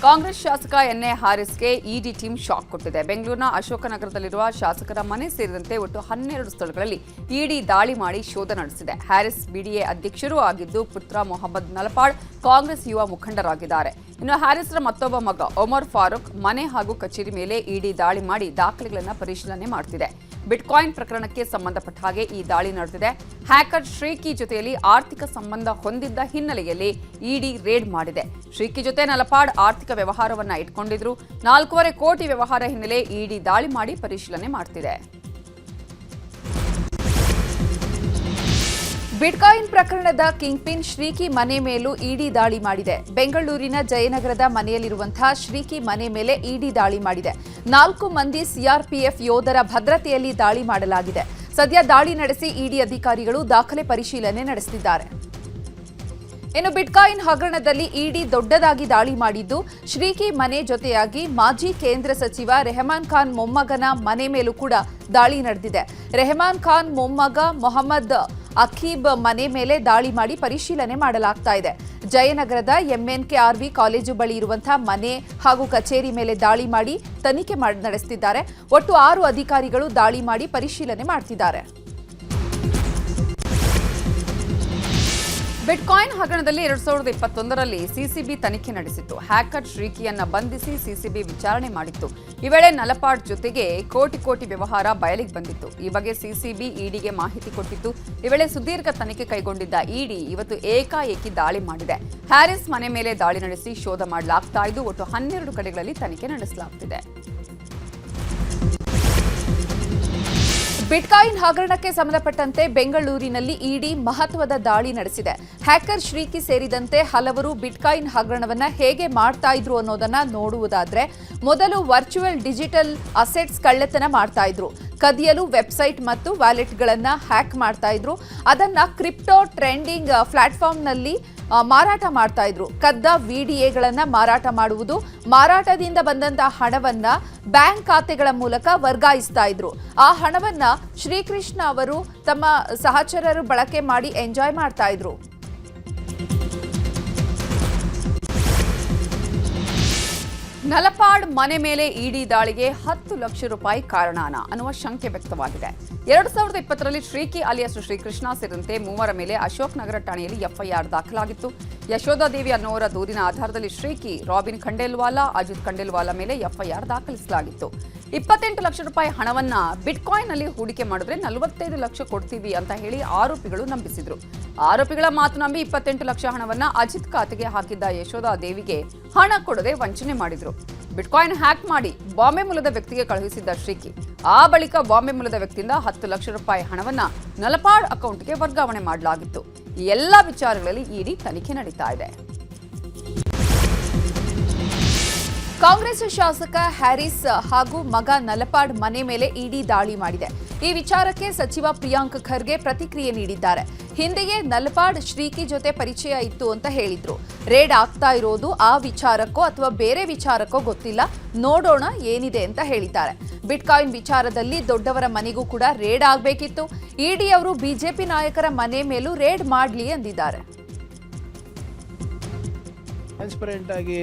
ಕಾಂಗ್ರೆಸ್ ಶಾಸಕ ಎನ್ಎ ಹಾರಿಸ್ಗೆ ಇಡಿ team shock ಕೊಟ್ಟಿದೆ. ಬೆಂಗಳೂರಿನ ಅಶೋಕನಗರದಲ್ಲಿರುವ ಶಾಸಕರ ಮನೆ ಸೇರಿದಂತೆ ಒಟ್ಟು 12 ಸ್ಥಳಗಳಲ್ಲಿ ಇಡಿ ದಾಳಿ ಮಾಡಿ ಶೋಧ ನಡೆಸಿದೆ. ಹಾರಿಸ್ ಬಿಡಿಎ ಅಧ್ಯಕ್ಷರೂ ಆಗಿದ್ದು, ಪುತ್ರ ಮೊಹಮ್ಮದ್ ನಲಪಾಡ್ ಕಾಂಗ್ರೆಸ್ ಯುವ ಮುಖಂಡರಾಗಿದ್ದಾರೆ. ಇನ್ನು ಹಾರಿಸ್ರ ಮತ್ತೊಬ್ಬ ಮಗ ಒಮರ್ ಫಾರೂಕ್ ಮನೆ ಹಾಗೂ ಕಚೇರಿ ಮೇಲೆ ಇಡಿ ದಾಳಿ ಮಾಡಿ ದಾಖಲೆಗಳನ್ನು ಪರಿಶೀಲನೆ ಮಾಡುತ್ತಿದೆ. ಬಿಟ್ಕಾಯಿನ್ ಪ್ರಕರಣಕ್ಕೆ ಸಂಬಂಧಪಟ್ಟ ಹಾಗೆ ಈ ದಾಳಿ ನಡೆದಿದೆ. ಹ್ಯಾಕರ್ ಶ್ರೀಕಿ ಜೊತೆಯಲ್ಲಿ ಆರ್ಥಿಕ ಸಂಬಂಧ ಹೊಂದಿದ್ದ ಹಿನ್ನೆಲೆಯಲ್ಲಿ ಇಡಿ ರೇಡ್ ಮಾಡಿದೆ. ಶ್ರೀಕಿ ಜೊತೆ ನಲಪಾಡ್ ಆರ್ಥಿಕ ವ್ಯವಹಾರವನ್ನ ಇಟ್ಕೊಂಡಿದ್ರು. 4.5 ಕೋಟಿ ವ್ಯವಹಾರ ಹಿನ್ನೆಲೆ ಇಡಿ ದಾಳಿ ಮಾಡಿ ಪರಿಶೀಲನೆ ಮಾಡುತ್ತಿದೆ. ಬಿಟ್ಕಾಯಿನ್ ಪ್ರಕರಣದ ಕಿಂಗ್ಪಿನ್ ಶ್ರೀಕಿ ಮನೆ ಮೇಲೂ ಇಡಿ ದಾಳಿ ಮಾಡಿದೆ. ಬೆಂಗಳೂರಿನ ಜಯನಗರದ ಮನೆಯಲ್ಲಿರುವಂತಹ ಶ್ರೀಕಿ ಮನೆ ಮೇಲೆ ಇಡಿ ದಾಳಿ ಮಾಡಿದೆ. 4 ಮಂದಿ ಸಿಆರ್ಪಿಎಫ್ ಯೋಧರ ಭದ್ರತೆಯಲ್ಲಿ ದಾಳಿ ಮಾಡಲಾಗಿದೆ. ಸದ್ಯ ದಾಳಿ ನಡೆಸಿ ಇಡಿ ಅಧಿಕಾರಿಗಳು ದಾಖಲೆ ಪರಿಶೀಲನೆ ನಡೆಸುತ್ತಿದ್ದಾರೆ. ಇನ್ನು ಬಿಟ್ಕಾಯಿನ್ ಹಗರಣದಲ್ಲಿ ಇಡಿ ದೊಡ್ಡದಾಗಿ ದಾಳಿ ಮಾಡಿದ್ದು, ಶ್ರೀಕಿ ಮನೆ ಜೊತೆಯಾಗಿ ಮಾಜಿ ಕೇಂದ್ರ ಸಚಿವ ರೆಹಮಾನ್ ಖಾನ್ ಮೊಮ್ಮಗನ ಮನೆ ಮೇಲೂ ಕೂಡ ದಾಳಿ ನಡೆದಿದೆ. ರೆಹಮಾನ್ ಖಾನ್ ಮೊಮ್ಮಗ ಮೊಹಮ್ಮದ್ ಅಖೀಬ್ ಮನೆ ಮೇಲೆ ದಾಳಿ ಮಾಡಿ ಪರಿಶೀಲನೆ ಮಾಡಲಾಗ್ತಾ ಇದೆ. ಜಯನಗರದ ಎಂಎನ್ಕೆಆರ್ವಿ ಕಾಲೇಜು ಬಳಿ ಇರುವಂತಹ ಮನೆ ಹಾಗೂ ಕಚೇರಿ ಮೇಲೆ ದಾಳಿ ಮಾಡಿ ತನಿಖೆ ನಡೆಸುತ್ತಿದ್ದಾರೆ. ಒಟ್ಟು 6 ಅಧಿಕಾರಿಗಳು ದಾಳಿ ಮಾಡಿ ಪರಿಶೀಲನೆ ಮಾಡುತ್ತಿದ್ದಾರೆ. ಬಿಟ್ಕಾಯಿನ್ ಹಗರಣದಲ್ಲಿ 2021ರಲ್ಲಿ ಸಿಸಿಬಿ ತನಿಖೆ ನಡೆಸಿತ್ತು. ಹ್ಯಾಕರ್ ಶ್ರೀಕಿಯನ್ನ ಬಂಧಿಸಿ ಸಿಸಿಬಿ ವಿಚಾರಣೆ ಮಾಡಿತ್ತು. ಈ ವೇಳೆ ನಲಪಾಡ್ ಜೊತೆಗೆ ಕೋಟಿ ವ್ಯವಹಾರ ಬಯಲಿಗೆ ಬಂದಿತ್ತು. ಈ ಬಗ್ಗೆ ಸಿಸಿಬಿ ಇಡಿಗೆ ಮಾಹಿತಿ ಕೊಟ್ಟಿತ್ತು. ಈ ವೇಳೆ ಸುದೀರ್ಘ ತನಿಖೆ ಕೈಗೊಂಡಿದ್ದ ಇಡಿ ಇವತ್ತು ಏಕಾಏಕಿ ದಾಳಿ ಮಾಡಿದೆ. ಹ್ಯಾರಿಸ್ ಮನೆ ಮೇಲೆ ದಾಳಿ ನಡೆಸಿ ಶೋಧ ಮಾಡಲಾಗ್ತಾ ಇದ್ದು, ಒಟ್ಟು 12 ಕಡೆಗಳಲ್ಲಿ ತನಿಖೆ ನಡೆಸಲಾಗುತ್ತಿದೆ. ಬಿಟ್ಕಾಯಿನ್ ಹಗರಣಕ್ಕೆ ಸಂಬಂಧಪಟ್ಟಂತೆ ಬೆಂಗಳೂರಿನಲ್ಲಿ ಇಡಿ ಮಹತ್ವದ ದಾಳಿ ನಡೆಸಿದೆ. ಹ್ಯಾಕರ್ ಶ್ರೀಕಿ ಸೇರಿದಂತೆ ಹಲವರು ಬಿಟ್ಕಾಯಿನ್ ಹಗರಣವನ್ನ ಹೇಗೆ ಮಾಡ್ತಾ ಇದ್ರು ಅನ್ನೋದನ್ನ ನೋಡುವುದಾದ್ರೆ, ಮೊದಲು ವರ್ಚುವಲ್ ಡಿಜಿಟಲ್ ಅಸೆಟ್ಸ್ ಕಳ್ಳತನ ಮಾಡ್ತಾ ಇದ್ರು. ಕದಿಯಲು ವೆಬ್ಸೈಟ್ ಮತ್ತು ವ್ಯಾಲೆಟ್ಗಳನ್ನ ಹ್ಯಾಕ್ ಮಾಡ್ತಾ ಇದ್ರು. ಅದನ್ನ ಕ್ರಿಪ್ಟೋ ಟ್ರೆಂಡಿಂಗ್ ಪ್ಲಾಟ್ಫಾರ್ಮ್ನಲ್ಲಿ ಮಾರಾಟ ಮಾಡ್ತಾ ಇದ್ರು. ಕದ್ದ ವಿಡಿಎಗಳನ್ನ ಮಾರಾಟ ಮಾಡುವುದು, ಮಾರಾಟದಿಂದ ಬಂದಂತಹ ಹಣವನ್ನ ಬ್ಯಾಂಕ್ ಖಾತೆಗಳ ಮೂಲಕ ವರ್ಗಾಯಿಸ್ತಾ ಇದ್ರು. ಆ ಹಣವನ್ನ ಶ್ರೀಕೃಷ್ಣ ಅವರು ತಮ್ಮ ಸಹಚರರು ಬಳಕೆ ಮಾಡಿ ಎಂಜಾಯ್ ಮಾಡ್ತಾ ಇದ್ರು. ನಲಪಾಡ್ ಮನೆ ಮೇಲೆ ಇಡಿ ದಾಳಿಗೆ 10 ಲಕ್ಷ ರೂಪಾಯಿ ಕಾರಣಾನ ಅನ್ನುವ ಶಂಕೆ ವ್ಯಕ್ತವಾಗಿದೆ. 2020ರಲ್ಲಿ ಶ್ರೀಕಿ ಅಲಿಯಾಸ್ ಶ್ರೀಕೃಷ್ಣ ಸೇರಿದಂತೆ 3 ಮೇಲೆ ಅಶೋಕ್ ನಗರ ಠಾಣೆಯಲ್ಲಿ ಎಫ್ಐಆರ್ ದಾಖಲಾಗಿತ್ತು. ಯಶೋಧಾದೇವಿ ಅನ್ನೋರ ದೂರಿನ ಆಧಾರದಲ್ಲಿ ಶ್ರೀಕಿ, ರಾಬಿನ್ ಖಂಡೇಲ್ವಾಲಾ, ಅಜಿತ್ ಖಂಡೇಲ್ವಾಲಾ ಮೇಲೆ ಎಫ್ಐಆರ್ ದಾಖಲಿಸಲಾಗಿತ್ತು. 28 ಲಕ್ಷ ರೂಪಾಯಿ ಹಣವನ್ನ ಬಿಟ್ಕಾಯಿನ್ ನಲ್ಲಿ ಹೂಡಿಕೆ ಮಾಡಿದ್ರೆ 45 ಲಕ್ಷ ಕೊಡ್ತೀವಿ ಅಂತ ಹೇಳಿ ಆರೋಪಿಗಳು ನಂಬಿಸಿದ್ರು. ಆರೋಪಿಗಳ ಮಾತು ನಂಬಿ 28 ಲಕ್ಷ ಹಣವನ್ನ ಅಜಿತ್ ಖಾತೆಗೆ ಹಾಕಿದ್ದ ಯಶೋಧಾದೇವಿಗೆ ಹಣ ಕೊಡದೆ ವಂಚನೆ ಮಾಡಿದ್ರು. ಬಿಟ್ಕಾಯಿನ್ ಹ್ಯಾಕ್ ಮಾಡಿ ಬಾಂಬೆ ಮೂಲದ ವ್ಯಕ್ತಿಗೆ ಕಳುಹಿಸಿದ್ದ ಶ್ರೀಕಿ, ಆ ಬಳಿಕ ಬಾಂಬೆ ಮೂಲದ ವ್ಯಕ್ತಿಯಿಂದ 10 ಲಕ್ಷ ರೂಪಾಯಿ ಹಣವನ್ನ ನಲಪಾಡ್ ಅಕೌಂಟ್ಗೆ ವರ್ಗಾವಣೆ ಮಾಡಲಾಗಿತ್ತು. ಈ ಎಲ್ಲ ವಿಚಾರಗಳಲ್ಲಿ ಇಡಿ ತನಿಖೆ ನಡೀತಾ ಇದೆ. ಕಾಂಗ್ರೆಸ್ ಶಾಸಕ ಹ್ಯಾರಿಸ್ ಹಾಗೂ ಮಗ ನಲಪಾಡ್ ಮನೆ ಮೇಲೆ ಇಡಿ ದಾಳಿ ಮಾಡಿದೆ. ಈ ವಿಚಾರಕ್ಕೆ ಸಚಿವ ಪ್ರಿಯಾಂಕ್ ಖರ್ಗೆ ಪ್ರತಿಕ್ರಿಯೆ ನೀಡಿದ್ದಾರೆ. ಹಿಂದೆಯೇ ನಲಪಾಡ್ ಶ್ರೀಕಿ ಜೊತೆ ಪರಿಚಯ ಇತ್ತು ಅಂತ ಹೇಳಿದ್ರು. ರೇಡ್ ಆಗ್ತಾ ಇರೋದು ಆ ವಿಚಾರಕ್ಕೋ ಅಥವಾ ಬೇರೆ ವಿಚಾರಕ್ಕೋ ಗೊತ್ತಿಲ್ಲ, ನೋಡೋಣ ಏನಿದೆ ಅಂತ ಹೇಳಿದ್ದಾರೆ. ಬಿಟ್ಕಾಯಿನ್ ವಿಚಾರದಲ್ಲಿ ದೊಡ್ಡವರ ಮನೆಗೂ ಕೂಡ ರೇಡ್ ಆಗಬೇಕಿತ್ತು. ಇಡಿ ಅವರು ಬಿಜೆಪಿ ನಾಯಕರ ಮನೆ ಮೇಲೂ ರೇಡ್ ಮಾಡಲಿ ಎಂದಿದ್ದಾರೆ. ಟ್ರಾನ್ಸ್ಪರೆಂಟ್ ಆಗಿ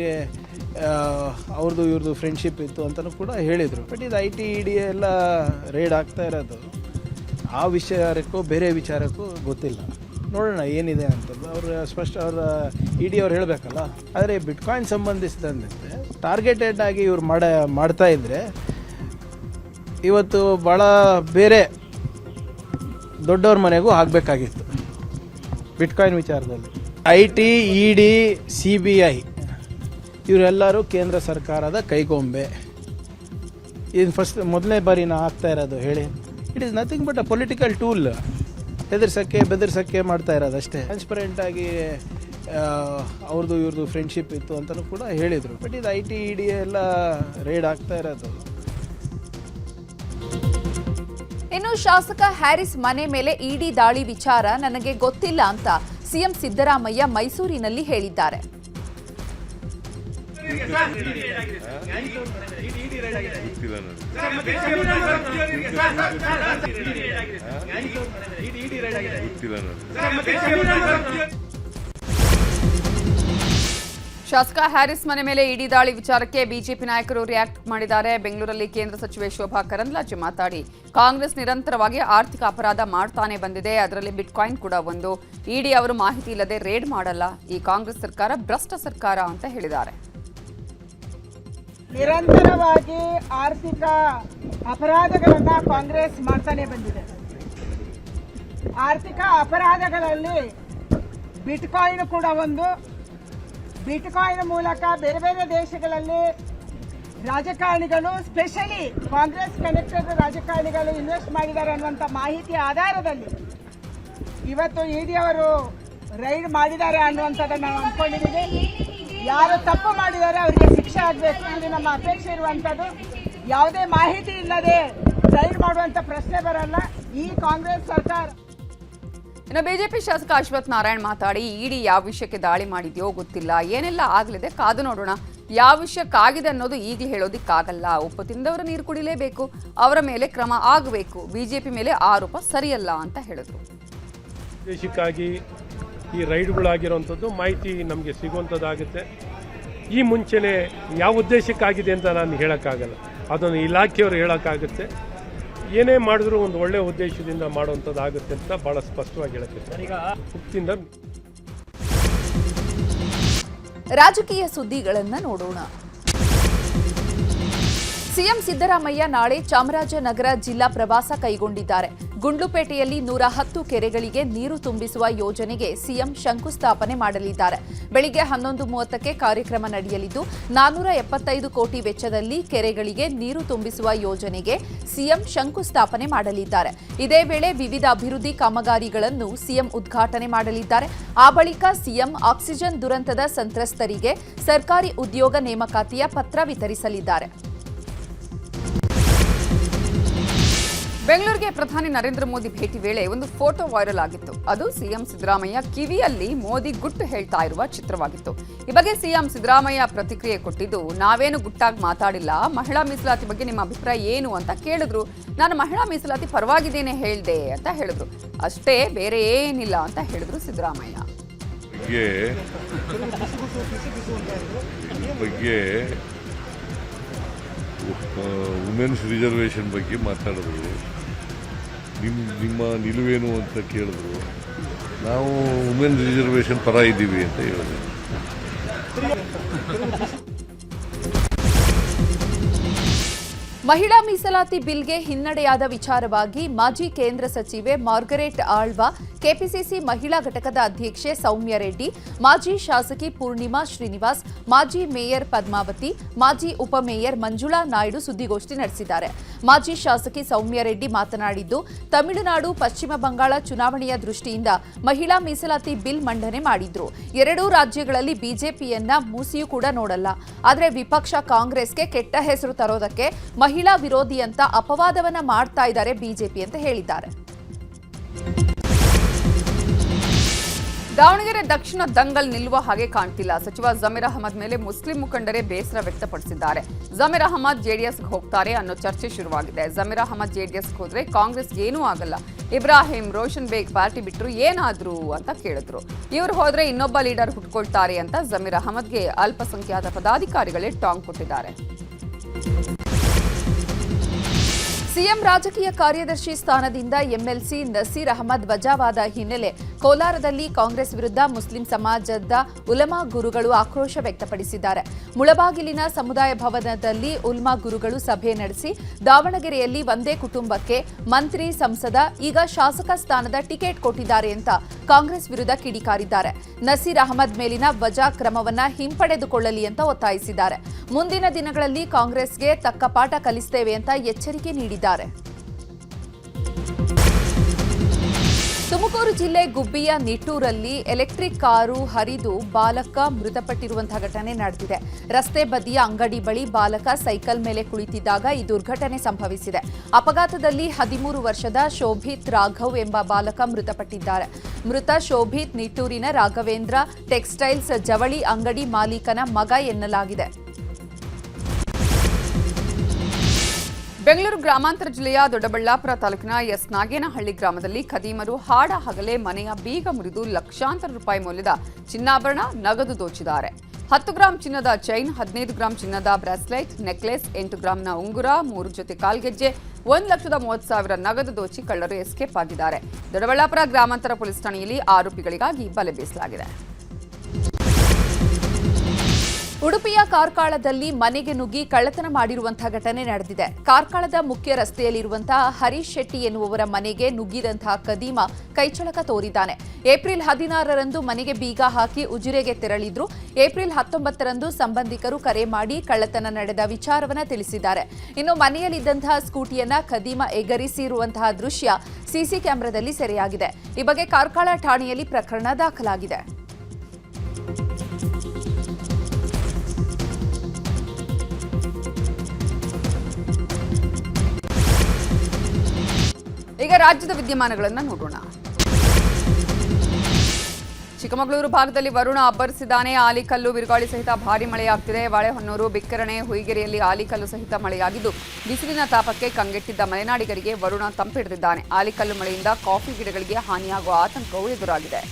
ಅವ್ರದ್ದು ಇವ್ರದ್ದು ಫ್ರೆಂಡ್ಶಿಪ್ ಇತ್ತು ಅಂತಲೂ ಕೂಡ ಹೇಳಿದರು. ಬಟ್ ಇದು IT ಇಡಿ ಎಲ್ಲ ರೇಡ್ ಆಗ್ತಾ ಇರೋದು ಆ ವಿಚಾರಕ್ಕೂ ಬೇರೆ ವಿಚಾರಕ್ಕೂ ಗೊತ್ತಿಲ್ಲ, ನೋಡೋಣ ಏನಿದೆ ಅಂತದ್ದು ಅವರ ಇಡಿ ಅವ್ರು ಹೇಳಬೇಕಲ್ಲ. ಆದರೆ ಬಿಟ್ಕಾಯಿನ್ ಸಂಬಂಧಿಸಿದಂತೆ ಟಾರ್ಗೆಟೆಡ್ ಆಗಿ ಇವ್ರು ಮಾಡ್ತಾ ಇದ್ದರೆ ಇವತ್ತು ಭಾಳ ಬೇರೆ ದೊಡ್ಡವ್ರ ಮನೆಗೂ ಆಗಬೇಕಾಗಿತ್ತು. ಬಿಟ್ಕಾಯಿನ್ ವಿಚಾರದಲ್ಲಿ IT, ಇಡಿ, CBI ಇವರೆಲ್ಲರೂ ಕೇಂದ್ರ ಸರ್ಕಾರದ ಕೈಗೊಂಬೆ. ಇದು ಮೊದಲನೇ ಬಾರಿ ಆಗ್ತಾ ಇರೋದು ಹೇಳಿ. It is nothing but a political tool. ಬೆದರ್ಸಕ್ಕೆ ಮಾಡ್ತಾ ಇರೋದು ಅಷ್ಟೇ. ಟ್ರಾನ್ಸ್ಪರೆಂಟ್ ಆಗಿ ಅವ್ರದ್ದು ಇವ್ರದ್ದು ಫ್ರೆಂಡ್ಶಿಪ್ ಇತ್ತು ಅಂತಲೂ ಕೂಡ ಹೇಳಿದರು. ಬಟ್ ಇದು IT ಇಡಿ ಎಲ್ಲ ರೇಡ್ ಆಗ್ತಾ ಇರೋದು. ಇನ್ನು ಶಾಸಕ ಹ್ಯಾರಿಸ್ ಮನೆ ಮೇಲೆ ಇಡಿ ದಾಳಿ ವಿಚಾರ ನನಗೆ ಗೊತ್ತಿಲ್ಲ ಅಂತ ಸಿಎಂ ಸಿದ್ದರಾಮಯ್ಯ ಮೈಸೂರಿನಲ್ಲಿ ಹೇಳಿದ್ದಾರೆ. ಶಾಸಕ ಹ್ಯಾರಿಸ್ ಮನೆ ಮೇಲೆ ಇಡಿ ದಾಳಿ ವಿಚಾರಕ್ಕೆ ಬಿಜೆಪಿ ನಾಯಕರು ರಿಯಾಕ್ಟ್ ಮಾಡಿದ್ದಾರೆ. ಬೆಂಗಳೂರಲ್ಲಿ ಕೇಂದ್ರ ಸಚಿವೆ ಶೋಭಾ ಕರಂದ್ಲಾಜೆ ಮಾತಾಡಿ, ಕಾಂಗ್ರೆಸ್ ನಿರಂತರವಾಗಿ ಆರ್ಥಿಕ ಅಪರಾಧ ಮಾಡ್ತಾನೆ ಬಂದಿದೆ, ಅದರಲ್ಲಿ ಬಿಟ್ಕಾಯಿನ್ ಕೂಡ ಒಂದು. ಇಡಿ ಅವರು ಮಾಹಿತಿ ಇಲ್ಲದೆ ರೇಡ್ ಮಾಡಲ್ಲ. ಈ ಕಾಂಗ್ರೆಸ್ ಸರ್ಕಾರ ಭ್ರಷ್ಟ ಸರ್ಕಾರ ಅಂತ ಹೇಳಿದ್ದಾರೆ. ನಿರಂತರವಾಗಿ ಆರ್ಥಿಕ ಅಪರಾಧಗಳನ್ನ ಕಾಂಗ್ರೆಸ್ ಮಾಡ್ತಾನೆ ಬಂದಿದೆ. ಆರ್ಥಿಕ ಅಪರಾಧಗಳಲ್ಲಿ ಬಿಟ್ಕಾಯಿನ್ ಕೂಡ ಒಂದು. ಬಿಟ್ಕಾಯಿನ್ ಮೂಲಕ ಬೇರೆ ಬೇರೆ ದೇಶಗಳಲ್ಲಿ ರಾಜಕಾರಣಿಗಳು, ಸ್ಪೆಷಲಿ ಕಾಂಗ್ರೆಸ್ ಕನೆಕ್ಟೆಡ್ ರಾಜಕಾರಣಿಗಳು ಇನ್ವೆಸ್ಟ್ ಮಾಡಿದ್ದಾರೆ ಅನ್ನುವಂಥ ಮಾಹಿತಿ ಆಧಾರದಲ್ಲಿ ಇವತ್ತು ಇಡಿ ಅವರು ರೈಡ್ ಮಾಡಿದ್ದಾರೆ ಅನ್ನುವಂಥದ್ದನ್ನು ನಾವು ಅಂದ್ಕೊಂಡಿದ್ದೀವಿ. ಯಾರು ತಪ್ಪು ಮಾಡಿದ್ದಾರೆ ಅವರಿಗೆ ಶಿಕ್ಷೆ ಆಗಬೇಕು, ಇದು ನಮ್ಮ ಅಪೇಕ್ಷೆ ಇರುವಂಥದ್ದು. ಯಾವುದೇ ಮಾಹಿತಿ ಇಲ್ಲದೆ ರೈಡ್ ಮಾಡುವಂಥ ಪ್ರಶ್ನೆ ಬರಲ್ಲ ಈ ಕಾಂಗ್ರೆಸ್ ಸರ್ಕಾರ. ಇನ್ನು ಬಿಜೆಪಿ ಶಾಸಕ ಅಶ್ವಥ್ ನಾರಾಯಣ್ ಮಾತಾಡಿ, ಇಡಿ ಯಾವ ವಿಷಯಕ್ಕೆ ದಾಳಿ ಮಾಡಿದೆಯೋ ಗೊತ್ತಿಲ್ಲ, ಏನೆಲ್ಲ ಆಗಲಿದೆ ಕಾದು ನೋಡೋಣ. ಯಾವ ವಿಷಯಕ್ಕಾಗಿದೆ ಅನ್ನೋದು ಈಗಲೇ ಹೇಳೋದಿಕ್ಕಾಗಲ್ಲ. ಉಪ್ಪು ತಿಂದವರು ನೀರು ಕುಡಿಲೇಬೇಕು, ಅವರ ಮೇಲೆ ಕ್ರಮ ಆಗಬೇಕು. ಬಿಜೆಪಿ ಮೇಲೆ ಆರೋಪ ಸರಿಯಲ್ಲ ಅಂತ ಹೇಳಿದ್ರು. ದೇಶಕ್ಕಾಗಿ ಈ ರೈಡ್ಗಳಾಗಿರುವಂಥದ್ದು ಮಾಹಿತಿ ನಮಗೆ ಸಿಗುವಂಥದ್ದಾಗುತ್ತೆ. ಈ ಮುಂಚೆನೇ ಯಾವ ಉದ್ದೇಶಕ್ಕಾಗಿದೆ ಅಂತ ನಾನು ಹೇಳೋಕ್ಕಾಗಲ್ಲ, ಅದನ್ನು ಇಲಾಖೆಯವರು ಹೇಳೋಕ್ಕಾಗುತ್ತೆ. ಏನೇ ಮಾಡಿದ್ರು ಒಂದು ಒಳ್ಳೆಯ ಉದ್ದೇಶದಿಂದ ಮಾಡುವಂಥದ್ದಾಗುತ್ತೆ ಅಂತ ಭಾಳ ಸ್ಪಷ್ಟವಾಗಿ ಹೇಳುತ್ತೆ. ಈಗ ಹುಟ್ಟಿಂದ ರಾಜಕೀಯ ಸುದ್ದಿಗಳನ್ನು ನೋಡೋಣ. ಸಿಎಂ ಸಿದ್ದರಾಮಯ್ಯ ನಾಳೆ ಚಾಮರಾಜನಗರ ಜಿಲ್ಲಾ ಪ್ರವಾಸ ಕೈಗೊಂಡಿದ್ದಾರೆ. ಗುಂಡ್ಲುಪೇಟೆಯಲ್ಲಿ 110 ಕೆರೆಗಳಿಗೆ ನೀರು ತುಂಬಿಸುವ ಯೋಜನೆಗೆ ಸಿಎಂ ಶಂಕುಸ್ಥಾಪನೆ ಮಾಡಲಿದ್ದಾರೆ. ಬೆಳಿಗ್ಗೆ 11:30ಕ್ಕೆ ಕಾರ್ಯಕ್ರಮ ನಡೆಯಲಿದ್ದು 475 ಕೋಟಿ ವೆಚ್ಚದಲ್ಲಿ ಕೆರೆಗಳಿಗೆ ನೀರು ತುಂಬಿಸುವ ಯೋಜನೆಗೆ ಸಿಎಂ ಶಂಕುಸ್ಥಾಪನೆ ಮಾಡಲಿದ್ದಾರೆ. ಇದೇ ವೇಳೆ ವಿವಿಧ ಅಭಿವೃದ್ಧಿ ಕಾಮಗಾರಿಗಳನ್ನು ಸಿಎಂ ಉದ್ಘಾಟನೆ ಮಾಡಲಿದ್ದಾರೆ. ಆ ಬಳಿಕ ಸಿಎಂ ಆಕ್ಸಿಜನ್ ದುರಂತದ ಸಂತ್ರಸ್ತರಿಗೆ ಸರ್ಕಾರಿ ಉದ್ಯೋಗ ನೇಮಕಾತಿಯ ಪತ್ರ ವಿತರಿಸಲಿದ್ದಾರೆ. ಬೆಂಗಳೂರಿಗೆ ಪ್ರಧಾನಿ ನರೇಂದ್ರ ಮೋದಿ ಭೇಟಿ ವೇಳೆ ಒಂದು ಫೋಟೋ ವೈರಲ್ ಆಗಿತ್ತು. ಅದು ಸಿಎಂ ಸಿದ್ದರಾಮಯ್ಯ ಕಿವಿಯಲ್ಲಿ ಮೋದಿ ಗುಟ್ಟು ಹೇಳ್ತಾ ಇರುವ ಚಿತ್ರವಾಗಿತ್ತು. ಈ ಬಗ್ಗೆ ಸಿಎಂ ಸಿದ್ದರಾಮಯ್ಯ ಪ್ರತಿಕ್ರಿಯೆ ಕೊಟ್ಟಿದ್ದು, ನಾವೇನು ಗುಟ್ಟಾಗಿ ಮಾತಾಡಿಲ್ಲ, ಮಹಿಳಾ ಮೀಸಲಾತಿ ಬಗ್ಗೆ ನಿಮ್ಮ ಅಭಿಪ್ರಾಯ ಏನು ಅಂತ ಕೇಳಿದ್ರು. ನಾನು ಮಹಿಳಾ ಮೀಸಲಾತಿ ಪರವಾಗಿದ್ದೇನೆ ಹೇಳ್ದೆ ಅಂತ ಹೇಳಿದ್ರು. ಅಷ್ಟೇ, ಬೇರೆ ಏನಿಲ್ಲ ಅಂತ ಹೇಳಿದ್ರು ಸಿದ್ದರಾಮಯ್ಯ. ವುಮೆನ್ಸ್ ರಿಸರ್ವೇಷನ್ ಬಗ್ಗೆ ಮಾತಾಡಿದ್ರು. ನಿಮ್ಮ ನಿಲುವೇನು ಅಂತ ಕೇಳಿದ್ರು. ನಾವು ವುಮೆನ್ಸ್ ರಿಸರ್ವೇಷನ್ ಪರ ಇದ್ದೀವಿ ಅಂತ ಹೇಳಿದ್ರು. ಮಹಿಳಾ ಮೀಸಲಾತಿ ಬಿಲ್ಗೆ ಹಿನ್ನಡೆಯಾದ ವಿಚಾರವಾಗಿ ಮಾಜಿ ಕೇಂದ್ರ ಸಚಿವೆ ಮಾರ್ಗರೆಟ್ ಆಳ್ವಾ, ಕೆಪಿಸಿಸಿ ಮಹಿಳಾ ಘಟಕದ ಅಧ್ಯಕ್ಷೆ ಸೌಮ್ಯ ರೆಡ್ಡಿ, ಮಾಜಿ ಶಾಸಕಿ ಪೂರ್ಣಿಮಾ ಶ್ರೀನಿವಾಸ್, ಮಾಜಿ ಮೇಯರ್ ಪದ್ಮಾವತಿ, ಮಾಜಿ ಉಪಮೇಯರ್ ಮಂಜುಳಾ ನಾಯ್ಡು ಸುದ್ದಿಗೋಷ್ಠಿ ನಡೆಸಿದ್ದಾರೆ. ಮಾಜಿ ಶಾಸಕಿ ಸೌಮ್ಯ ರೆಡ್ಡಿ ಮಾತನಾಡಿದ್ದು, ತಮಿಳುನಾಡು, ಪಶ್ಚಿಮ ಬಂಗಾಳ ಚುನಾವಣೆಯ ದೃಷ್ಟಿಯಿಂದ ಮಹಿಳಾ ಮೀಸಲಾತಿ ಬಿಲ್ ಮಂಡನೆ ಮಾಡಿದ್ರು. ಎರಡೂ ರಾಜ್ಯಗಳಲ್ಲಿ ಬಿಜೆಪಿಯನ್ನ ಮೂಸಿಯೂ ಕೂಡ ನೋಡಲ್ಲ. ಆದರೆ ವಿಪಕ್ಷ ಕಾಂಗ್ರೆಸ್ಗೆ ಕೆಟ್ಟ ಹೆಸರು ತರೋದಕ್ಕೆ ಮಹಿಳಾ ವಿರೋಧಿ ಅಂತ ಅಪವಾದವನ್ನ ಮಾಡ್ತಾ ಇದ್ದಾರೆ ಬಿಜೆಪಿ ಅಂತ ಹೇಳಿದ್ದಾರೆ. ದಾವಣಗೆರೆ ದಕ್ಷಿಣ ದಂಗಲ್ ನಿಲ್ಲುವ ಹಾಗೆ ಕಾಣ್ತಿಲ್ಲ. ಸಚಿವ ಜಮೀರ್ ಅಹಮದ್ ಮೇಲೆ ಮುಸ್ಲಿಂ ಮುಖಂಡರೇ ಬೇಸರ ವ್ಯಕ್ತಪಡಿಸಿದ್ದಾರೆ. ಜಮೀರ್ ಅಹಮದ್ ಜೆಡಿಎಸ್ಗೆ ಹೋಗ್ತಾರೆ ಅನ್ನೋ ಚರ್ಚೆ ಶುರುವಾಗಿದೆ. ಜಮೀರ್ ಅಹಮದ್ ಜೆಡಿಎಸ್ಗೆ ಹೋದ್ರೆ ಕಾಂಗ್ರೆಸ್ಗೆ ಏನೂ ಆಗಲ್ಲ. ಇಬ್ರಾಹಿಂ, ರೋಷನ್ ಬೇಗ್ ಪಾರ್ಟಿ ಬಿಟ್ಟರು ಏನಾದ್ರು ಅಂತ ಕೇಳಿದ್ರು. ಇವರು ಹೋದ್ರೆ ಇನ್ನೊಬ್ಬ ಲೀಡರ್ ಹುಟ್ಕೊಳ್ತಾರೆ ಅಂತ ಜಮೀರ್ ಅಹಮದ್ಗೆ ಅಲ್ಪಸಂಖ್ಯಾತ ಪದಾಧಿಕಾರಿಗಳೇ ಟಾಂಗ್ ಕೊಟ್ಟಿದ್ದಾರೆ. ಸಿಎಂ ರಾಜಕೀಯ ಕಾರ್ಯದರ್ಶಿ ಸ್ಥಾನದಿಂದ ಎಂಎಲ್ಸಿ ನಸೀರ್ ಅಹಮದ್ ವಜಾವಾದ ಹಿನ್ನೆಲೆ ಕೋಲಾರದಲ್ಲಿ ಕಾಂಗ್ರೆಸ್ ವಿರುದ್ಧ ಮುಸ್ಲಿಂ ಸಮಾಜದ ಉಲಮಾ ಗುರುಗಳು ಆಕ್ರೋಶ ವ್ಯಕ್ತಪಡಿಸಿದ್ದಾರೆ. ಮುಳಬಾಗಿಲಿನ ಸಮುದಾಯ ಭವನದಲ್ಲಿ ಉಲ್ಮಾ ಗುರುಗಳು ಸಭೆ ನಡೆಸಿ ದಾವಣಗೆರೆಯಲ್ಲಿ ಒಂದೇ ಕುಟುಂಬಕ್ಕೆ ಮಂತ್ರಿ, ಸಂಸದ, ಈಗ ಶಾಸಕ ಸ್ಥಾನದ ಟಿಕೆಟ್ ಕೊಟ್ಟಿದ್ದಾರೆ ಅಂತ ಕಾಂಗ್ರೆಸ್ ವಿರುದ್ಧ ಕಿಡಿಕಾರಿದ್ದಾರೆ. ನಸೀರ್ ಅಹಮದ್ ಮೇಲಿನ ವಜಾ ಕ್ರಮವನ್ನ ಹಿಂಪಡೆದುಕೊಳ್ಳಲಿ ಅಂತ ಒತ್ತಾಯಿಸಿದ್ದಾರೆ. ಮುಂದಿನ ದಿನಗಳಲ್ಲಿ ಕಾಂಗ್ರೆಸ್ಗೆ ತಕ್ಕ ಪಾಠ ಕಲಿಸುತ್ತೇವೆ ಅಂತ ಎಚ್ಚರಿಕೆ ನೀಡಿದ್ದಾರೆ. ತುಮಕೂರು ಜಿಲ್ಲೆ ಗುಬ್ಬಿಯ ನಿಟ್ಟೂರಲ್ಲಿ ಎಲೆಕ್ಟ್ರಿಕ್ ಕಾರು ಹರಿದು ಬಾಲಕ ಮೃತಪಟ್ಟಿರುವಂತಹ ಘಟನೆ ನಡೆದಿದೆ. ರಸ್ತೆ ಬದಿಯ ಅಂಗಡಿ ಬಳಿ ಬಾಲಕ ಸೈಕಲ್ ಮೇಲೆ ಕುಳಿತಿದ್ದಾಗ ಈ ದುರ್ಘಟನೆ ಸಂಭವಿಸಿದೆ. ಅಪಘಾತದಲ್ಲಿ 13 ವರ್ಷದ ಶೋಭಿತ್ ರಾಘವ್ ಎಂಬ ಬಾಲಕ ಮೃತಪಟ್ಟಿದ್ದಾರೆ. ಮೃತ ಶೋಭಿತ್ ನಿಟ್ಟೂರಿನ ರಾಘವೇಂದ್ರ ಟೆಕ್ಸ್ಟೈಲ್ಸ್ ಜವಳಿ ಅಂಗಡಿ ಮಾಲೀಕನ ಮಗ ಎನ್ನಲಾಗಿದೆ. ಬೆಂಗಳೂರು ಗ್ರಾಮಾಂತರ ಜಿಲ್ಲೆಯ ದೊಡ್ಡಬಳ್ಳಾಪುರ ತಾಲೂಕಿನ ಎಸ್ ನಾಗೇನಹಳ್ಳಿ ಗ್ರಾಮದಲ್ಲಿ ಖದೀಮರು ಹಾಡ ಹಗಲೇ ಮನೆಯ ಬೀಗ ಮುರಿದು ಲಕ್ಷಾಂತರ ರೂಪಾಯಿ ಮೌಲ್ಯದ ಚಿನ್ನಾಭರಣ, ನಗದು ದೋಚಿದ್ದಾರೆ. 10 ಗ್ರಾಂ ಚಿನ್ನದ ಚೈನ್, 15 ಗ್ರಾಂ ಚಿನ್ನದ ಬ್ರಾಸ್ಲೆಟ್, ನೆಕ್ಲೆಸ್, 8 ಗ್ರಾಂನ ಉಂಗುರ, 3 ಜೊತೆ ಕಾಲ್ಗೆಜ್ಜೆ, 1,30,000 ನಗದು ದೋಚಿ ಕಳ್ಳರು ಎಸ್ಕೇಪ್ ಆಗಿದ್ದಾರೆ. ದೊಡ್ಡಬಳ್ಳಾಪುರ ಗ್ರಾಮಾಂತರ ಪೊಲೀಸ್ ಠಾಣೆಯಲ್ಲಿ ಆರೋಪಿಗಳಿಗಾಗಿ ಬಲೆ ಬೀಸಲಾಗಿದೆ. ಉಡುಪಿಯ ಕಾರ್ಕಳದಲ್ಲಿ ಮನೆಗೆ ನುಗ್ಗಿ ಕಳ್ಳತನ ಮಾಡಿರುವಂತಹ ಘಟನೆ ನಡೆದಿದೆ. ಕಾರ್ಕಳದ ಮುಖ್ಯ ರಸ್ತೆಯಲ್ಲಿರುವಂತಹ ಹರೀಶ್ ಶೆಟ್ಟಿ ಎನ್ನುವವರ ಮನೆಗೆ ನುಗ್ಗಿದಂತಹ ಕದೀಮ ಕೈಚಳಕ ತೋರಿದ್ದಾನೆ. ಏಪ್ರಿಲ್ 16ರಂದು ಮನೆಗೆ ಬೀಗ ಹಾಕಿ ಉಜಿರೆಗೆ ತೆರಳಿದ್ರು. ಏಪ್ರಿಲ್ 19ರಂದು ಸಂಬಂಧಿಕರು ಕರೆ ಮಾಡಿ ಕಳ್ಳತನ ನಡೆದ ವಿಚಾರವನ್ನ ತಿಳಿಸಿದ್ದಾರೆ. ಇನ್ನು ಮನೆಯಲ್ಲಿದ್ದಂತಹ ಸ್ಕೂಟಿಯನ್ನ ಕದೀಮ ಎಗರಿಸಿರುವಂತಹ ದೃಶ್ಯ ಸಿಸಿ ಕ್ಯಾಮೆರಾದಲ್ಲಿ ಸೆರೆಯಾಗಿದೆ. ಈ ಬಗ್ಗೆ ಕಾರ್ಕಳ ಠಾಣೆಯಲ್ಲಿ ಪ್ರಕರಣ ದಾಖಲಾಗಿದೆ. ಈಗ ರಾಜ್ಯದ ವಿದ್ಯಮಾನಗಳನ್ನು ನೋಡೋಣ. ಚಿಕ್ಕಮಗಳೂರು ಭಾಗದಲ್ಲಿ ವರುಣ ಅಬ್ಬರಿಸಿದ್ದಾನೆ. ಆಲಿಕಲ್ಲು, ಬಿರುಗಾಳಿ ಸಹಿತ ಭಾರಿ ಮಳೆಯಾಗ್ತಿದೆ. ಬಾಳೆಹೊನ್ನೂರು, ಬಿಕ್ಕರಣೆ, ಹುಯಿಗೆರೆಯಲ್ಲಿ ಆಲಿಕಲ್ಲು ಸಹಿತ ಮಳೆಯಾಗಿದ್ದು ಬಿಸಿಲಿನ ತಾಪಕ್ಕೆ ಕಂಗೆಟ್ಟಿದ್ದ ಮಲೆನಾಡಿಗರಿಗೆ ವರುಣ ತಂಪಿಡಿದಿದ್ದಾನೆ. ಆಲಿಕಲ್ಲು ಮಳೆಯಿಂದ ಕಾಫಿ ಗಿಡಗಳಿಗೆ ಹಾನಿಯಾಗುವ ಆತಂಕವೂ ಎದುರಾಗಿದೆ.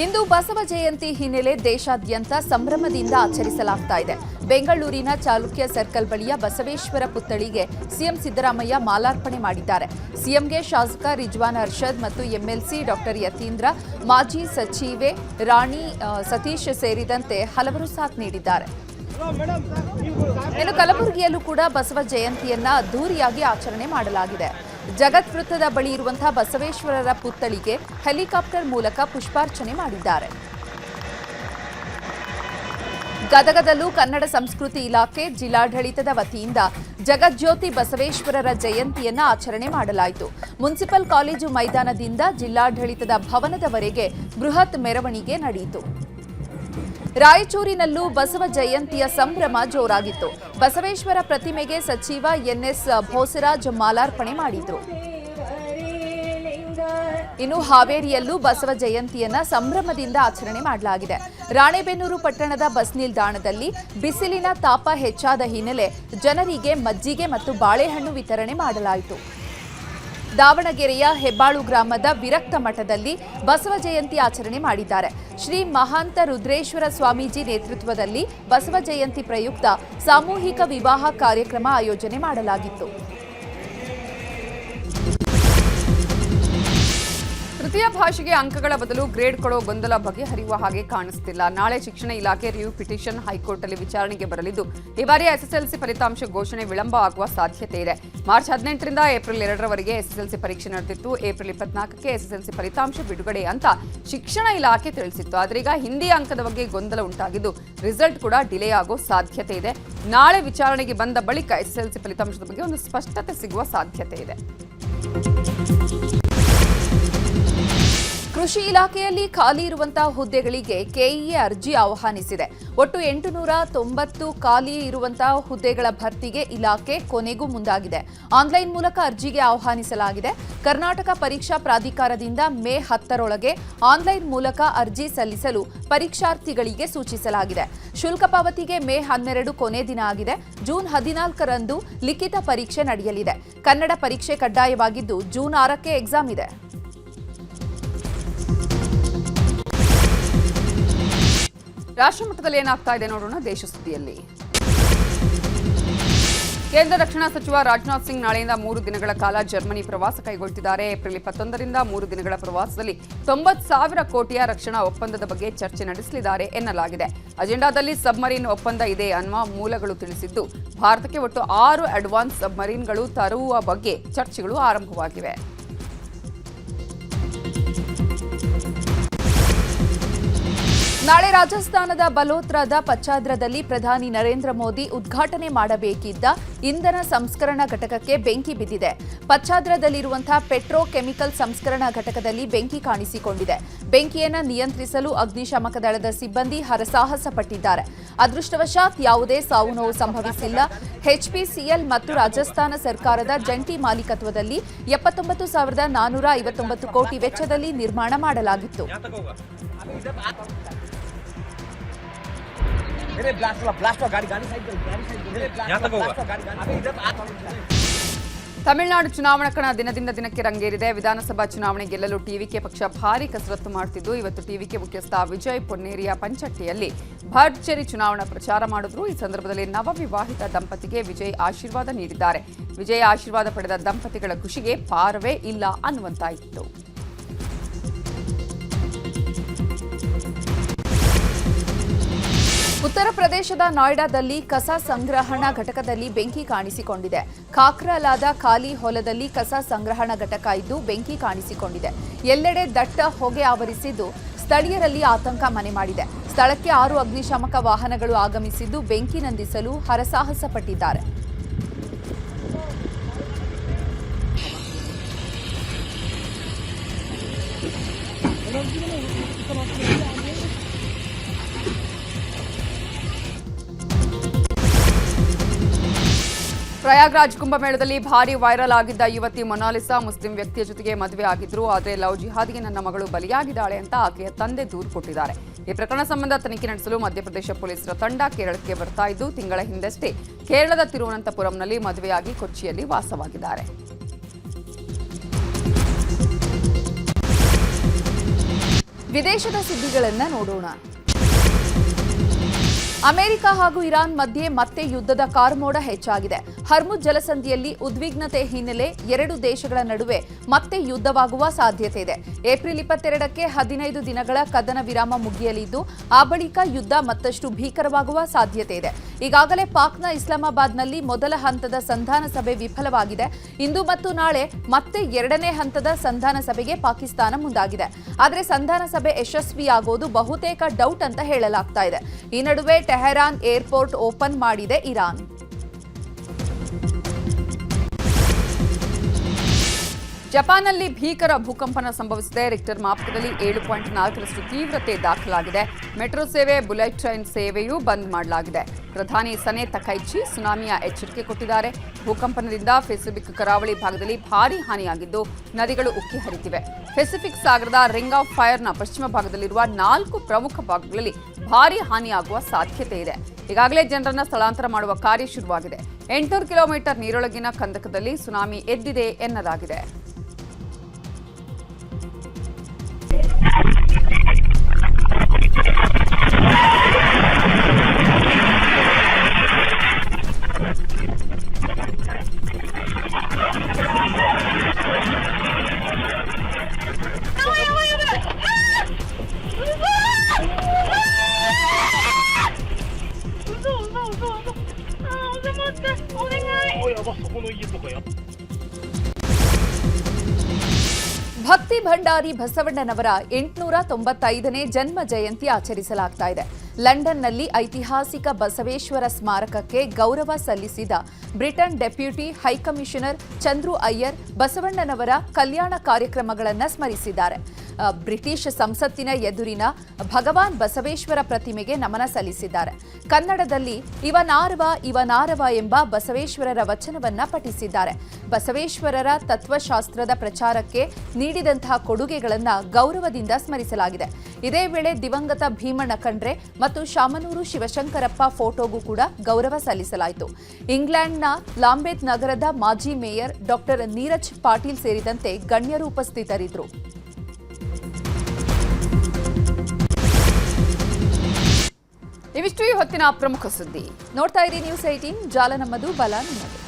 ಇಂದು ಬಸವ ಜಯಂತಿ ಹಿನ್ನೆಲೆ ದೇಶಾದ್ಯಂತ ಸಂಭ್ರಮದಿಂದ ಆಚರಿಸಲಾಗ್ತಾ ಇದೆ. ಬೆಂಗಳೂರಿನ ಚಾಲುಕ್ಯ ಸರ್ಕಲ್ ಬಳಿಯ ಬಸವೇಶ್ವರ ಪುತ್ಥಳಿಗೆ ಸಿಎಂ ಸಿದ್ದರಾಮಯ್ಯ ಮಾಲಾರ್ಪಣೆ ಮಾಡಿದ್ದಾರೆ. ಸಿಎಂಗೆ ಶಾಸಕ ರಿಜ್ವಾನ್ ಅರ್ಷದ್ ಮತ್ತು ಎಂಎಲ್ಸಿ ಡಾಕ್ಟರ್ ಯತೀಂದ್ರ, ಮಾಜಿ ಸಚಿವೆ ರಾಣಿ ಸತೀಶ್ ಸೇರಿದಂತೆ ಹಲವರು ಸಾಥ್ ನೀಡಿದ್ದಾರೆ. ಇನ್ನು ಕಲಬುರಗಿಯಲ್ಲೂ ಕೂಡ ಬಸವ ಜಯಂತಿಯನ್ನ ಅದ್ದೂರಿಯಾಗಿ ಆಚರಣೆ ಮಾಡಲಾಗಿದೆ. ಜಗತ್ ವೃತ್ತದ ಬಳಿ ಇರುವಂತಹ ಬಸವೇಶ್ವರರ ಪುತ್ಥಳಿಗೆ ಹೆಲಿಕಾಪ್ಟರ್ ಮೂಲಕ ಪುಷ್ಪಾರ್ಚನೆ ಮಾಡಿದ್ದಾರೆ. ಗದಗದಲ್ಲೂ ಕನ್ನಡ ಸಂಸ್ಕೃತಿ ಇಲಾಖೆ ಜಿಲ್ಲಾಡಳಿತದ ವತಿಯಿಂದ ಜಗಜ್ಯೋತಿ ಬಸವೇಶ್ವರರ ಜಯಂತಿಯನ್ನ ಆಚರಣೆ ಮಾಡಲಾಯಿತು. ಮುನ್ಸಿಪಲ್ ಕಾಲೇಜು ಮೈದಾನದಿಂದ ಜಿಲ್ಲಾಡಳಿತದ ಭವನದವರೆಗೆ ಬೃಹತ್ ಮೆರವಣಿಗೆ ನಡೆಯಿತು. ರಾಯಚೂರಿನಲ್ಲೂ ಬಸವ ಜಯಂತಿಯ ಸಂಭ್ರಮ ಜೋರಾಗಿತ್ತು. ಬಸವೇಶ್ವರ ಪ್ರತಿಮೆಗೆ ಸಚಿವ ಎನ್ಎಸ್ ಭೋಸರಾಜ್ ಮಾಲಾರ್ಪಣೆ ಮಾಡಿದ್ರು. ಇನ್ನು ಹಾವೇರಿಯಲ್ಲೂ ಬಸವ ಜಯಂತಿಯನ್ನ ಸಂಭ್ರಮದಿಂದ ಆಚರಣೆ ಮಾಡಲಾಗಿದೆ. ರಾಣೆಬೆನ್ನೂರು ಪಟ್ಟಣದ ಬಸ್ ನಿಲ್ದಾಣದಲ್ಲಿ ಬಿಸಿಲಿನ ತಾಪ ಹೆಚ್ಚಾದ ಹಿನ್ನೆಲೆ ಜನರಿಗೆ ಮಜ್ಜಿಗೆ ಮತ್ತು ಬಾಳೆಹಣ್ಣು ವಿತರಣೆ ಮಾಡಲಾಯಿತು. ದಾವಣಗೆರೆಯ ಹೆಬ್ಬಾಳು ಗ್ರಾಮದ ವಿರಕ್ತ ಮಠದಲ್ಲಿ ಬಸವ ಜಯಂತಿ ಆಚರಣೆ ಮಾಡಿದ್ದಾರೆ. ಶ್ರೀ ಮಹಾಂತ ರುದ್ರೇಶ್ವರ ಸ್ವಾಮೀಜಿ ನೇತೃತ್ವದಲ್ಲಿ ಬಸವ ಜಯಂತಿ ಪ್ರಯುಕ್ತ ಸಾಮೂಹಿಕ ವಿವಾಹ ಕಾರ್ಯಕ್ರಮ ಆಯೋಜನೆ ಮಾಡಲಾಗಿತ್ತು. ತೃತೀಯ ಭಾಷೆಗೆ ಅಂಕಗಳ ಬದಲು ಗ್ರೇಡ್ ಕೊಡೋ ಗೊಂದಲ ಬಗೆಹರಿಯುವ ಹಾಗೆ ಕಾಣಿಸ್ತಿಲ್ಲ. ನಾಳೆ ಶಿಕ್ಷಣ ಇಲಾಖೆ ರಿವ್ಯೂ ಪಿಟಿಷನ್ ಹೈಕೋರ್ಟ್ನಲ್ಲಿ ವಿಚಾರಣೆಗೆ ಬರಲಿದ್ದು ಈ ಬಾರಿಯ ಎಸ್ಎಸ್ಎಲ್ಸಿ ಫಲಿತಾಂಶ ಘೋಷಣೆ ವಿಳಂಬ ಆಗುವ ಸಾಧ್ಯತೆ ಇದೆ. ಮಾರ್ಚ್ 18ರಿಂದ ಏಪ್ರಿಲ್ 2ರವರೆಗೆ ಎಸ್ಎಸ್ಎಲ್ಸಿ ಪರೀಕ್ಷೆ ನಡೆದಿತ್ತು. ಏಪ್ರಿಲ್ 24ಕ್ಕೆ ಎಸ್ಎಸ್ಎಲ್ಸಿ ಫಲಿತಾಂಶ ಬಿಡುಗಡೆ ಅಂತ ಶಿಕ್ಷಣ ಇಲಾಖೆ ತಿಳಿಸಿತ್ತು. ಆದರೆ ಈಗ ಹಿಂದಿ ಅಂಕದ ಬಗ್ಗೆ ಗೊಂದಲ ಉಂಟಾಗಿದ್ದು ರಿಸಲ್ಟ್ ಕೂಡ ಡಿಲೇ ಆಗೋ ಸಾಧ್ಯತೆ ಇದೆ. ನಾಳೆ ವಿಚಾರಣೆಗೆ ಬಂದ ಬಳಿಕ ಎಸ್ಎಸ್ಎಲ್ಸಿ ಫಲಿತಾಂಶದ ಬಗ್ಗೆ ಒಂದು ಸ್ಪಷ್ಟತೆ ಸಿಗುವ ಸಾಧ್ಯತೆ ಇದೆ. ಕೃಷಿ ಇಲಾಖೆಯಲ್ಲಿ ಖಾಲಿ ಇರುವಂತಹ ಹುದ್ದೆಗಳಿಗೆ ಕೆಇಎ ಅರ್ಜಿ ಆಹ್ವಾನಿಸಿದೆ. ಒಟ್ಟು 890 ಖಾಲಿ ಇರುವಂತಹ ಹುದ್ದೆಗಳ ಭರ್ತಿಗೆ ಇಲಾಖೆ ಕೊನೆಗೂ ಮುಂದಾಗಿದೆ. ಆನ್ಲೈನ್ ಮೂಲಕ ಅರ್ಜಿಗೆ ಆಹ್ವಾನಿಸಲಾಗಿದೆ. ಕರ್ನಾಟಕ ಪರೀಕ್ಷಾ ಪ್ರಾಧಿಕಾರದಿಂದ ಮೇ 10ರೊಳಗೆ ಆನ್ಲೈನ್ ಮೂಲಕ ಅರ್ಜಿ ಸಲ್ಲಿಸಲು ಪರೀಕ್ಷಾರ್ಥಿಗಳಿಗೆ ಸೂಚಿಸಲಾಗಿದೆ. ಶುಲ್ಕ ಪಾವತಿಗೆ ಮೇ 12 ಕೊನೆ ದಿನ ಆಗಿದೆ. ಜೂನ್ 14ರಂದು ಲಿಖಿತ ಪರೀಕ್ಷೆ ನಡೆಯಲಿದೆ. ಕನ್ನಡ ಪರೀಕ್ಷೆ ಕಡ್ಡಾಯವಾಗಿದ್ದು ಜೂನ್ 6ಕ್ಕೆ ಎಕ್ಸಾಮ್ ಇದೆ. ರಾಷ್ಟ್ರಮಟ್ಟದಲ್ಲಿ ಏನಾಗ್ತಾ ಇದೆ ನೋಡೋಣ. ದೇಶ ಸುದ್ದಿಯಲ್ಲಿ ಕೇಂದ್ರ ರಕ್ಷಣಾ ಸಚಿವ ರಾಜನಾಥ್ ಸಿಂಗ್ ನಾಳೆಯಿಂದ 3 ದಿನಗಳ ಕಾಲ ಜರ್ಮನಿ ಪ್ರವಾಸ ಕೈಗೊಳ್ಳುತ್ತಿದ್ದಾರೆ. ಏಪ್ರಿಲ್ 21ರಿಂದ 3 ದಿನಗಳ ಪ್ರವಾಸದಲ್ಲಿ 90,000 ಕೋಟಿಯ ರಕ್ಷಣಾ ಒಪ್ಪಂದದ ಬಗ್ಗೆ ಚರ್ಚೆ ನಡೆಸಲಿದ್ದಾರೆ ಎನ್ನಲಾಗಿದೆ. ಅಜೆಂಡಾದಲ್ಲಿ ಸಬ್ಮರೀನ್ ಒಪ್ಪಂದ ಇದೆ ಅನ್ನುವ ಮೂಲಗಳು ತಿಳಿಸಿದ್ದು, ಭಾರತಕ್ಕೆ ಒಟ್ಟು 6 ಅಡ್ವಾನ್ಸ್ ಸಬ್ಮರೀನ್ಗಳು ತರುವ ಬಗ್ಗೆ ಚರ್ಚೆಗಳು ಆರಂಭವಾಗಿವೆ. ನಾಳೆ ರಾಜಸ್ಥಾನದ ಬಲೋತ್ರಾದ ಪಚ್ಚಾದ್ರದಲ್ಲಿ ಪ್ರಧಾನಿ ನರೇಂದ್ರ ಮೋದಿ ಉದ್ಘಾಟನೆ ಮಾಡಬೇಕಿದ್ದ ಇಂಧನ ಸಂಸ್ಕರಣಾ ಘಟಕಕ್ಕೆ ಬೆಂಕಿ ಬಿದ್ದಿದೆ. ಪಚ್ಚಾದ್ರದಲ್ಲಿರುವಂತಹ ಪೆಟ್ರೋಕೆಮಿಕಲ್ ಸಂಸ್ಕರಣಾ ಘಟಕದಲ್ಲಿ ಬೆಂಕಿ ಕಾಣಿಸಿಕೊಂಡಿದೆ. ಬೆಂಕಿಯನ್ನು ನಿಯಂತ್ರಿಸಲು ಅಗ್ನಿಶಾಮಕ ದಳದ ಸಿಬ್ಬಂದಿ ಹರಸಾಹಸ ಪಟ್ಟಿದ್ದಾರೆ. ಅದೃಷ್ಟವಶಾತ್ ಯಾವುದೇ ಸಾವು ನೋವು ಸಂಭವಿಸಿಲ್ಲ. ಎಚ್ಪಿಸಿಎಲ್ ಮತ್ತು ರಾಜಸ್ಥಾನ ಸರ್ಕಾರದ ಜಂಟಿ ಮಾಲೀಕತ್ವದಲ್ಲಿ 79,459 ಕೋಟಿ ವೆಚ್ಚದಲ್ಲಿ ನಿರ್ಮಾಣ ಮಾಡಲಾಗಿತ್ತು. ತಮಿಳುನಾಡು ಚುನಾವಣಾ ಕಣ ದಿನದಿಂದ ದಿನಕ್ಕೆ ರಂಗೇರಿದೆ. ವಿಧಾನಸಭಾ ಚುನಾವಣೆ ಗೆಲ್ಲಲು ಟಿವಿಕೆ ಪಕ್ಷ ಭಾರೀ ಕಸರತ್ತು ಮಾಡುತ್ತಿದ್ದು, ಇವತ್ತು ಟಿವಿಕೆ ಮುಖ್ಯಸ್ಥ ವಿಜಯ್ ಪೊನ್ನೇರಿಯ ಪಂಚಟ್ಟಿಯಲ್ಲಿ ಭರ್ಜರಿ ಚುನಾವಣಾ ಪ್ರಚಾರ ಮಾಡಿದ್ರು. ಈ ಸಂದರ್ಭದಲ್ಲಿ ನವವಿವಾಹಿತ ದಂಪತಿಗೆ ವಿಜಯ್ ಆಶೀರ್ವಾದ ನೀಡಿದ್ದಾರೆ. ವಿಜಯ್ ಆಶೀರ್ವಾದ ಪಡೆದ ದಂಪತಿಗಳ ಖುಷಿಗೆ ಪಾರವೇ ಇಲ್ಲ ಅನ್ನುವಂತಾಯಿತು. ಉತ್ತರ ಪ್ರದೇಶದ ನೋಯ್ಡಾದಲ್ಲಿ ಕಸ ಸಂಗ್ರಹಣಾ ಘಟಕದಲ್ಲಿ ಬೆಂಕಿ ಕಾಣಿಸಿಕೊಂಡಿದೆ. ಖಾಕ್ರಾಲಾದ ಖಾಲಿ ಹೊಲದಲ್ಲಿ ಕಸ ಸಂಗ್ರಹಣಾ ಘಟಕ ಇದ್ದು ಬೆಂಕಿ ಕಾಣಿಸಿಕೊಂಡಿದೆ. ಎಲ್ಲೆಡೆ ದಟ್ಟ ಹೊಗೆ ಆವರಿಸಿದ್ದು ಸ್ಥಳೀಯರಲ್ಲಿ ಆತಂಕ ಮನೆ ಮಾಡಿದೆ. ಸ್ಥಳಕ್ಕೆ 6 ಅಗ್ನಿಶಾಮಕ ವಾಹನಗಳು ಆಗಮಿಸಿದ್ದು ಬೆಂಕಿ ನಂದಿಸಲು ಹರಸಾಹಸ ಪಟ್ಟಿದ್ದಾರೆ. ಪ್ರಯಾಗ್ರಾಜ್ ಕುಂಭಮೇಳದಲ್ಲಿ ಭಾರಿ ವೈರಲ್ ಆಗಿದ್ದ ಯುವತಿ ಮೊನಾಲಿಸಾ ಮುಸ್ಲಿಂ ವ್ಯಕ್ತಿಯ ಜೊತೆಗೆ ಮದುವೆ ಆಗಿದ್ರು. ಆದರೆ ಲವ್ ಜಿಹಾದ್ಗೆ ನನ್ನ ಮಗಳು ಬಲಿಯಾಗಿದ್ದಾಳೆ ಅಂತ ಆಕೆಯ ತಂದೆ ದೂರು ಕೊಟ್ಟಿದ್ದಾರೆ. ಈ ಪ್ರಕರಣ ಸಂಬಂಧ ತನಿಖೆ ನಡೆಸಲು ಮಧ್ಯಪ್ರದೇಶ ಪೊಲೀಸರ ತಂಡ ಕೇರಳಕ್ಕೆ ಬರ್ತಾ ಇದ್ದು, ತಿಂಗಳ ಹಿಂದಷ್ಟೇ ಕೇರಳದ ತಿರುವನಂತಪುರಂನಲ್ಲಿ ಮದುವೆಯಾಗಿ ಕೊಚ್ಚಿಯಲ್ಲಿ ವಾಸವಾಗಿದ್ದಾರೆ. ವಿದೇಶದ ಸುದ್ದಿಗಳನ್ನು ನೋಡೋಣ. ಅಮೆರಿಕ ಹಾಗೂ ಇರಾನ್ ಮಧ್ಯೆ ಮತ್ತೆ ಯುದ್ಧದ ಕಾರ್ಮೋಡ ಹೆಚ್ಚಾಗಿದೆ. ಹರ್ಮುಜ್ ಜಲಸಂಧಿಯಲ್ಲಿ ಉದ್ವಿಗ್ನತೆ ಹಿನ್ನೆಲೆ 2 ದೇಶಗಳ ನಡುವೆ ಮತ್ತೆ ಯುದ್ಧವಾಗುವ ಸಾಧ್ಯತೆ ಇದೆ. ಏಪ್ರಿಲ್ 22ಕ್ಕೆ 15 ದಿನಗಳ ಕದನ ವಿರಾಮ ಮುಗಿಯಲಿದ್ದು, ಆ ಬಳಿಕ ಯುದ್ಧ ಮತ್ತಷ್ಟು ಭೀಕರವಾಗುವ ಸಾಧ್ಯತೆ ಇದೆ. ಈಗಾಗಲೇ ಪಾಕ್ನ ಇಸ್ಲಾಮಾಬಾದ್ನಲ್ಲಿ ಮೊದಲ ಹಂತದ ಸಂಧಾನ ಸಭೆ ವಿಫಲವಾಗಿದೆ. ಇಂದು ಮತ್ತು ನಾಳೆ ಮತ್ತೆ 2ನೇ ಹಂತದ ಸಂಧಾನ ಸಭೆಗೆ ಪಾಕಿಸ್ತಾನ ಮುಂದಾಗಿದೆ. ಆದರೆ ಸಂಧಾನ ಸಭೆ ಯಶಸ್ವಿಯಾಗೋದು ಬಹುತೇಕ ಡೌಟ್ ಅಂತ ಹೇಳಲಾಗ್ತಾ ಇದೆ. ಈ ನಡುವೆ ಟೆಹರಾನ್ ಏರ್ಪೋರ್ಟ್ ಓಪನ್ ಮಾಡಿದೆ ಇರಾನ್. ಜಪಾನ್ನಲ್ಲಿ ಭೀಕರ ಭೂಕಂಪನ ಸಂಭವಿಸಿದೆ. ರಿಕ್ಟರ್ ಮಾಪಕದಲ್ಲಿ 7.4ರಷ್ಟು ತೀವ್ರತೆ ದಾಖಲಾಗಿದೆ. ಮೆಟ್ರೋ ಸೇವೆ, ಬುಲೆಟ್ ಟ್ರೈನ್ ಸೇವೆಯೂ ಬಂದ್ ಮಾಡಲಾಗಿದೆ. ಪ್ರಧಾನಿ ಸನೆ ತಕೈಚಿ ಸುನಾಮಿಯ ಎಚ್ಚರಿಕೆ ಕೊಟ್ಟಿದ್ದಾರೆ. ಭೂಕಂಪನದಿಂದ ಪೆಸಿಫಿಕ್ ಕರಾವಳಿ ಭಾಗದಲ್ಲಿ ಭಾರೀ ಹಾನಿಯಾಗಿದ್ದು, ನದಿಗಳು ಉಕ್ಕಿ ಹರಿತಿವೆ. ಪೆಸಿಫಿಕ್ ಸಾಗರದ ರಿಂಗ್ ಆಫ್ ಫೈರ್ನ ಪಶ್ಚಿಮ ಭಾಗದಲ್ಲಿರುವ 4 ಪ್ರಮುಖ ಭಾಗಗಳಲ್ಲಿ ಭಾರೀ ಹಾನಿಯಾಗುವ ಸಾಧ್ಯತೆ ಇದೆ. ಈಗಾಗಲೇ ಜನರನ್ನ ಸ್ಥಳಾಂತರ ಮಾಡುವ ಕಾರ್ಯ ಶುರುವಾಗಿದೆ. 800 ಕಿಲೋಮೀಟರ್ ನೀರೊಳಗಿನ ಕಂದಕದಲ್ಲಿ ಸುನಾಮಿ ಎದ್ದಿದೆ ಎನ್ನಲಾಗಿದೆ. ಭಕ್ತಿ ಭಂಡಾರಿ ಬಸವಣ್ಣನವರ 895ನೇ ಜನ್ಮ ಜಯಂತಿ ಆಚರಿಸಲಾಗ್ತಾ ಇದೆ. ಲಂಡನ್ನಲ್ಲಿ ಐತಿಹಾಸಿಕ ಬಸವೇಶ್ವರ ಸ್ಮಾರಕಕ್ಕೆ ಗೌರವ ಸಲ್ಲಿಸಿದ Britain deputy high commissioner Chandru Iyer ಬಸವಣ್ಣನವರ ಕಲ್ಯಾಣ ಕಾರ್ಯಕ್ರಮಗಳನ್ನು ಸ್ಮರಿಸಿದ್ದಾರೆ. ಬ್ರಿಟಿಷ್ ಸಂಸತ್ತಿನ ಎದುರಿನ ಭಗವಾನ್ ಬಸವೇಶ್ವರ ಪ್ರತಿಮೆಗೆ ನಮನ ಸಲ್ಲಿಸಿದ್ದಾರೆ. ಕನ್ನಡದಲ್ಲಿ ಇವನಾರವ ಎಂಬ ಬಸವೇಶ್ವರರ ವಚನವನ್ನ ಪಠಿಸಿದ್ದಾರೆ. ಬಸವೇಶ್ವರರ ತತ್ವಶಾಸ್ತ್ರದ ಪ್ರಚಾರಕ್ಕೆ ನೀಡಿದಂತಹ ಕೊಡುಗೆಗಳನ್ನು ಗೌರವದಿಂದ ಸ್ಮರಿಸಲಾಗಿದೆ. ಇದೇ ವೇಳೆ ದಿವಂಗತ ಭೀಮಣ್ಣ ಖಂಡ್ರೆ ಮತ್ತು ಶಾಮನೂರು ಶಿವಶಂಕರಪ್ಪ ಫೋಟೋಗೂ ಕೂಡ ಗೌರವ ಸಲ್ಲಿಸಲಾಯಿತು. ಇಂಗ್ಲೆಂಡ್ನ ಲಾಂಬೇತ್ ನಗರದ ಮಾಜಿ ಮೇಯರ್ ಡಾಕ್ಟರ್ ನೀರಜ್ ಪಾಟೀಲ್ ಸೇರಿದಂತೆ ಗಣ್ಯರು ಉಪಸ್ಥಿತರಿದ್ದರು. ಇವಿಷ್ಟು ಈ ಹೊತ್ತಿನ ಪ್ರಮುಖ ಸುದ್ದಿ. ನೋಡ್ತಾ ಇರಿ ನ್ಯೂಸ್ 18, ಜಾಲ ನಮ್ಮದು, ಬಲ ನಿಮ್ಮದು.